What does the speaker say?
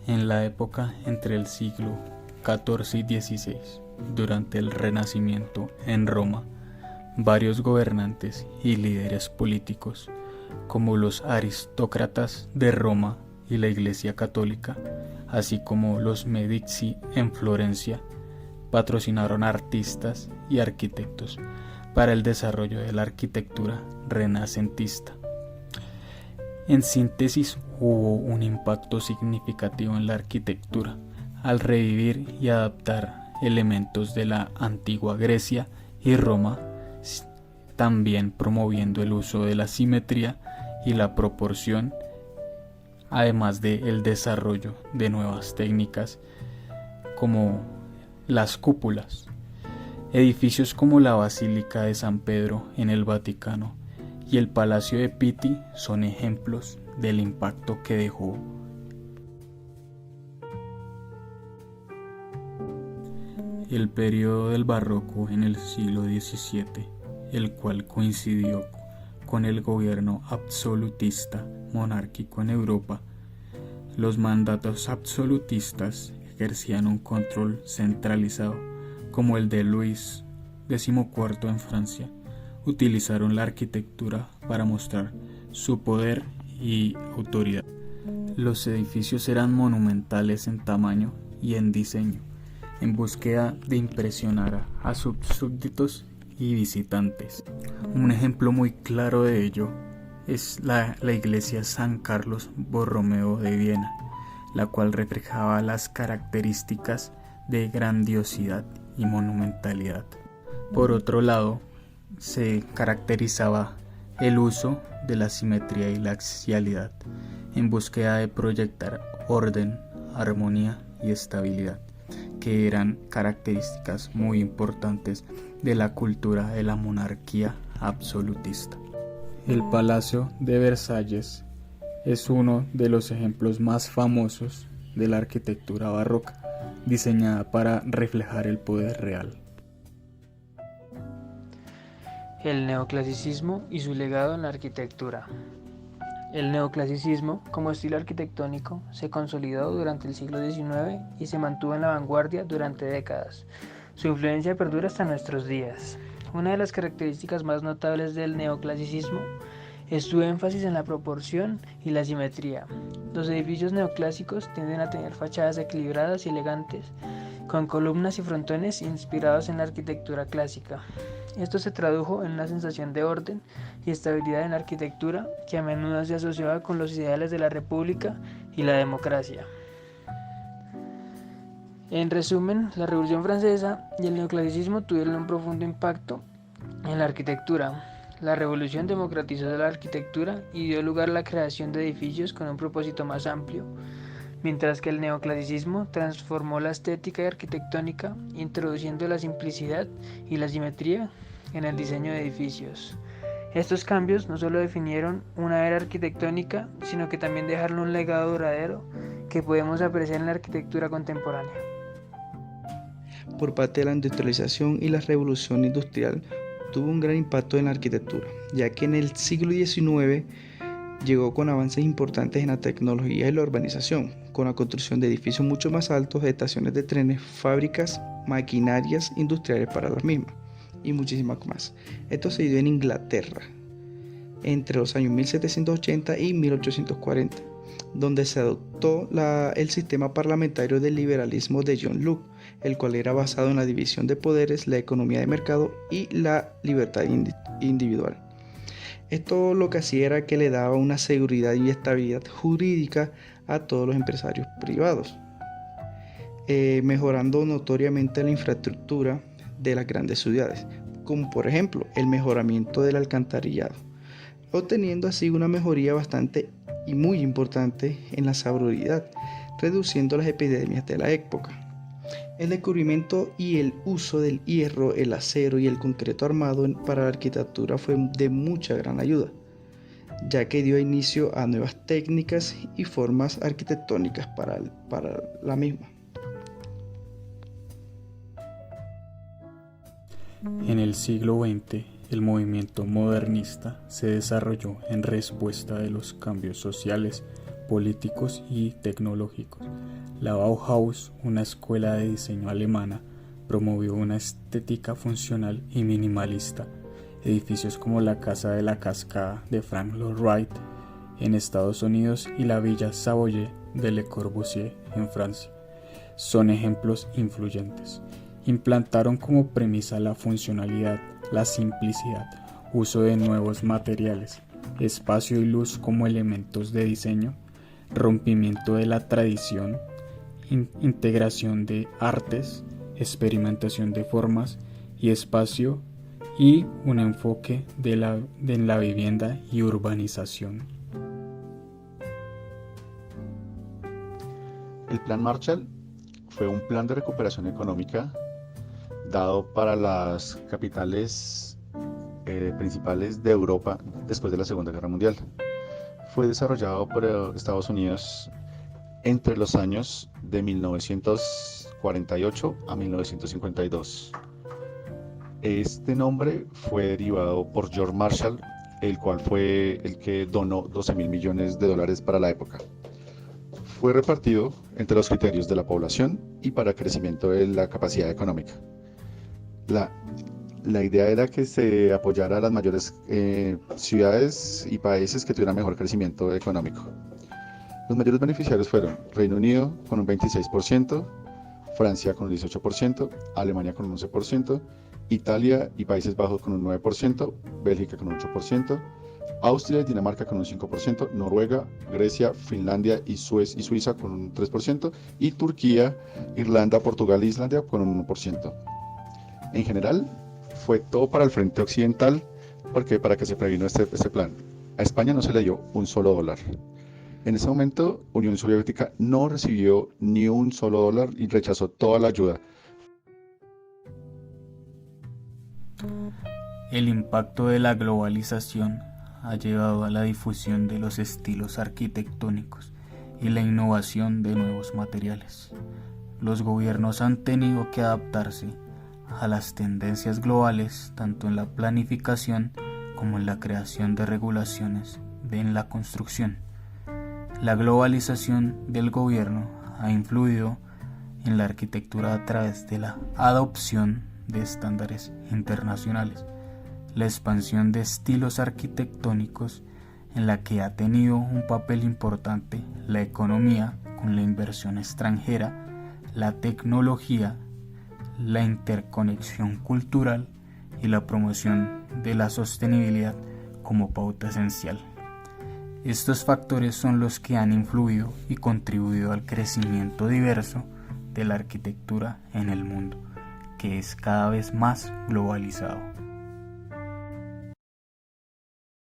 En la época entre el siglo XIV y XVI, durante el Renacimiento en Roma, varios gobernantes y líderes políticos, como los aristócratas de Roma y la Iglesia Católica, así como los Medici en Florencia, patrocinaron artistas y arquitectos para el desarrollo de la arquitectura renacentista. En síntesis, hubo un impacto significativo en la arquitectura al revivir y adaptar elementos de la antigua Grecia y Roma, también promoviendo el uso de la simetría y la proporción, además del desarrollo de nuevas técnicas como las cúpulas. Edificios como la Basílica de San Pedro en el Vaticano y el Palacio de Pitti son ejemplos del impacto que dejó. El periodo del barroco en el siglo XVII, el cual coincidió con el gobierno absolutista monárquico en Europa. Los mandatos absolutistas ejercían un control centralizado, como el de Luis XIV en Francia. Utilizaron la arquitectura para mostrar su poder y autoridad. Los edificios eran monumentales en tamaño y en diseño, en búsqueda de impresionar a sus súbditos y visitantes. Un ejemplo muy claro de ello es la iglesia San Carlos Borromeo de Viena, la cual reflejaba las características de grandiosidad y monumentalidad. Por otro lado, se caracterizaba el uso de la simetría y la axialidad en búsqueda de proyectar orden, armonía y estabilidad, que eran características muy importantes de la cultura de la monarquía absolutista. El Palacio de Versalles es uno de los ejemplos más famosos de la arquitectura barroca, diseñada para reflejar el poder real. El neoclasicismo y su legado en la arquitectura. El neoclasicismo, como estilo arquitectónico, se consolidó durante el siglo XIX y se mantuvo en la vanguardia durante décadas. Su influencia perdura hasta nuestros días. Una de las características más notables del neoclasicismo es su énfasis en la proporción y la simetría. Los edificios neoclásicos tienden a tener fachadas equilibradas y elegantes, con columnas y frontones inspirados en la arquitectura clásica. Esto se tradujo en una sensación de orden y estabilidad en la arquitectura que a menudo se asociaba con los ideales de la república y la democracia. En resumen, la Revolución Francesa y el neoclasicismo tuvieron un profundo impacto en la arquitectura. La revolución democratizó la arquitectura y dio lugar a la creación de edificios con un propósito más amplio, mientras que el neoclasicismo transformó la estética arquitectónica, introduciendo la simplicidad y la simetría en el diseño de edificios. Estos cambios no solo definieron una era arquitectónica, sino que también dejaron un legado duradero que podemos apreciar en la arquitectura contemporánea. Por parte de la industrialización y la revolución industrial, tuvo un gran impacto en la arquitectura, ya que en el siglo XIX llegó con avances importantes en la tecnología y la urbanización, con la construcción de edificios mucho más altos, estaciones de trenes, fábricas, maquinarias industriales para las mismas y muchísimas más. Esto se dio en Inglaterra entre los años 1780 y 1840, donde se adoptó el sistema parlamentario del liberalismo de John Locke, el cual era basado en la división de poderes, la economía de mercado y la libertad individual. Esto lo que hacía era que le daba una seguridad y estabilidad jurídica a todos los empresarios privados, mejorando notoriamente la infraestructura de las grandes ciudades, como por ejemplo el mejoramiento del alcantarillado, obteniendo así una mejoría bastante y muy importante en la salubridad, reduciendo las epidemias de la época. El descubrimiento y el uso del hierro, el acero y el concreto armado para la arquitectura fue de mucha gran ayuda, ya que dio inicio a nuevas técnicas y formas arquitectónicas para la misma. En el siglo XX, el movimiento modernista se desarrolló en respuesta de los cambios sociales políticos y tecnológicos. La Bauhaus, una escuela de diseño alemana, promovió una estética funcional y minimalista. Edificios como la Casa de la Cascada de Frank Lloyd Wright en Estados Unidos y la Villa Savoye de Le Corbusier en Francia son ejemplos influyentes. Implantaron como premisa la funcionalidad, la simplicidad, uso de nuevos materiales, espacio y luz como elementos de diseño, rompimiento de la tradición, integración de artes, experimentación de formas y espacio y un enfoque en la vivienda y urbanización. El Plan Marshall fue un plan de recuperación económica dado para las capitales principales de Europa después de la Segunda Guerra Mundial. Fue desarrollado por Estados Unidos entre los años de 1948 a 1952. Este nombre fue derivado por George Marshall, el cual fue el que donó 12.000 millones de dólares para la época. Fue repartido entre los criterios de la población y para crecimiento de la capacidad económica. La idea era que se apoyara a las mayores ciudades y países que tuvieran mejor crecimiento económico. Los mayores beneficiarios fueron Reino Unido con un 26%, Francia con un 18%, Alemania con un 11%, Italia y Países Bajos con un 9%, Bélgica con un 8%, Austria y Dinamarca con un 5%, Noruega, Grecia, Finlandia y Suiza con un 3%, y Turquía, Irlanda, Portugal e Islandia con un 1%. En general, fue todo para el frente occidental, porque para que se previno este plan. A España no se le dio un solo dólar. En ese momento, Unión Soviética no recibió ni un solo dólar y rechazó toda la ayuda. El impacto de la globalización ha llevado a la difusión de los estilos arquitectónicos y la innovación de nuevos materiales. Los gobiernos han tenido que adaptarse a las tendencias globales tanto en la planificación como en la creación de regulaciones en la construcción. La globalización del gobierno ha influido en la arquitectura a través de la adopción de estándares internacionales, la expansión de estilos arquitectónicos en la que ha tenido un papel importante la economía con la inversión extranjera, la tecnología, la interconexión cultural y la promoción de la sostenibilidad como pauta esencial. Estos factores son los que han influido y contribuido al crecimiento diverso de la arquitectura en el mundo, que es cada vez más globalizado.